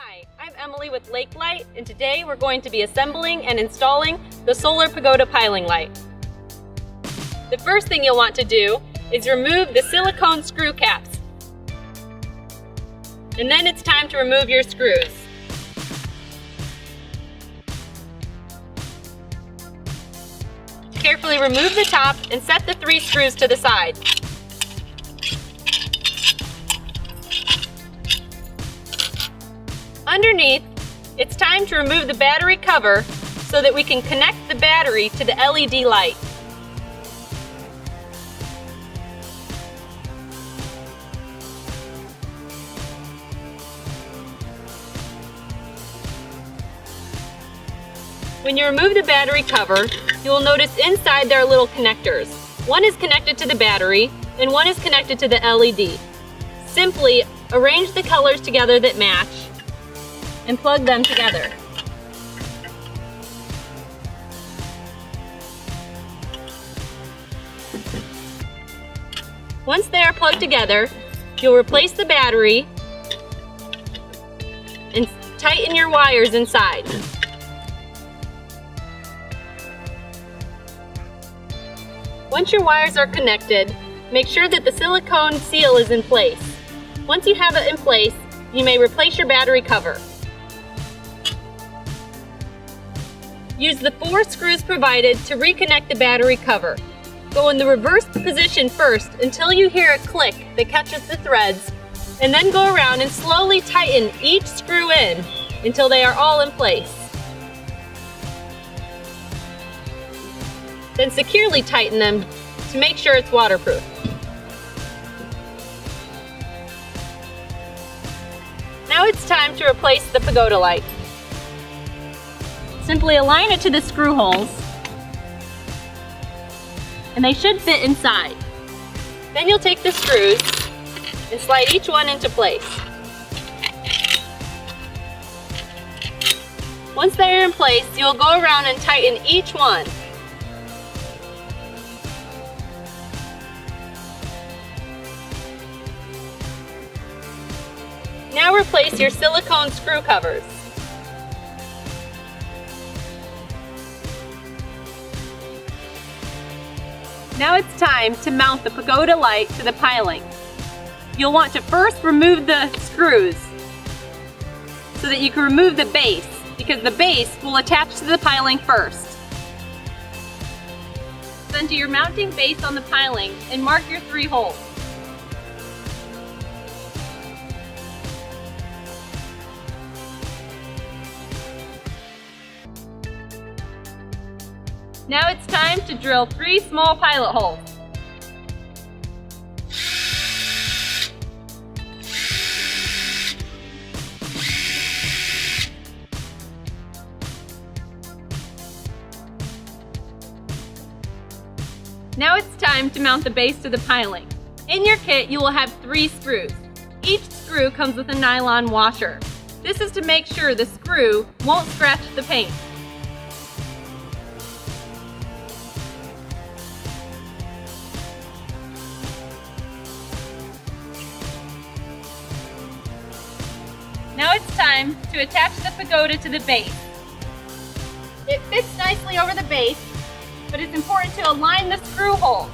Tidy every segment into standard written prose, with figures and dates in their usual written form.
Hi, I'm Emily with Lake Light, and today we're going to be assembling and installing the solar Pagoda piling light. The first thing you'll want to do is remove the silicone screw caps. And then it's time to remove your screws. Carefully remove the top and set the 3 screws to the side. Underneath, it's time to remove the battery cover so that we can connect the battery to the LED light. When you remove the battery cover, you will notice inside there are little connectors. One is connected to the battery and one is connected to the LED. Simply arrange the colors together that match and plug them together. Once they are plugged together, you'll replace the battery and tighten your wires inside. Once your wires are connected, make sure that the silicone seal is in place. Once you have it in place, you may replace your battery cover. Use the 4 screws provided to reconnect the battery cover. Go in the reverse position first until you hear a click that catches the threads, and then go around and slowly tighten each screw in until they are all in place. Then securely tighten them to make sure it's waterproof. Now it's time to replace the Pagoda light. Simply align it to the screw holes, and they should fit inside. Then you'll take the screws and slide each one into place. Once they're in place, you'll go around and tighten each one. Now replace your silicone screw covers. Now it's time to mount the Pagoda light to the piling. You'll want to first remove the screws so that you can remove the base, because the base will attach to the piling first. Then do your mounting base on the piling and mark your 3 holes. Now it's time to drill 3 small pilot holes. Now it's time to mount the base to the piling. In your kit, you will have 3 screws. Each screw comes with a nylon washer. This is to make sure the screw won't scratch the paint. Now it's time to attach the Pagoda to the base. It fits nicely over the base, but it's important to align the screw holes.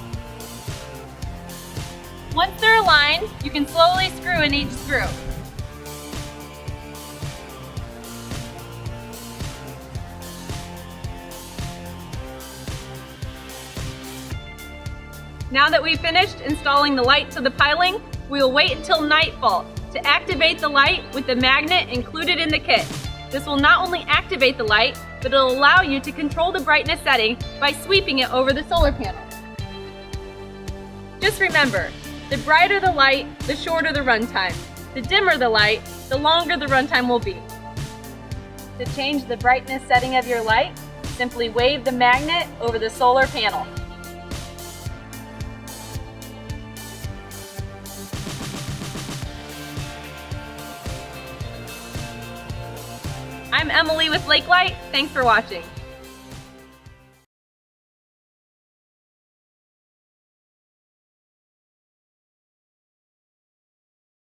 Once they're aligned, you can slowly screw in each screw. Now that we've finished installing the light to the piling, we will wait until nightfall to activate the light with the magnet included in the kit. This will not only activate the light, but it'll allow you to control the brightness setting by sweeping it over the solar panel. Just remember, the brighter the light, the shorter the runtime. The dimmer the light, the longer the runtime will be. To change the brightness setting of your light, simply wave the magnet over the solar panel. I'm Emily with Lake Light. Thanks for watching.